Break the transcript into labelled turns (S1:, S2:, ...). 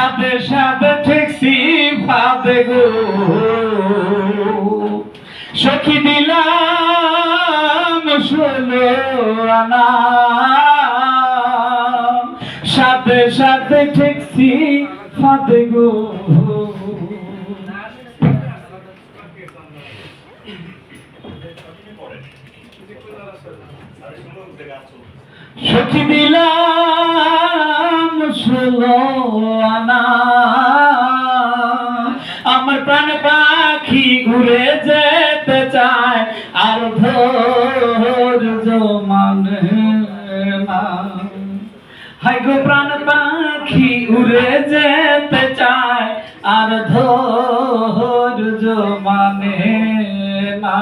S1: সাথে সাথে ঠেকছি ফাঁদে গো সখী দিলাম 16 আনা সাথে সাথে ঠেকছি ফাঁদে গো সখী দিলাম 16 আনা আমার প্রাণ পাখি ঘুরে যেতে চায় আর ধৈর্য মানে না হাই গো প্রাণ পাখি উড়ে যেতে চায় আর ধৈর্য মানে না।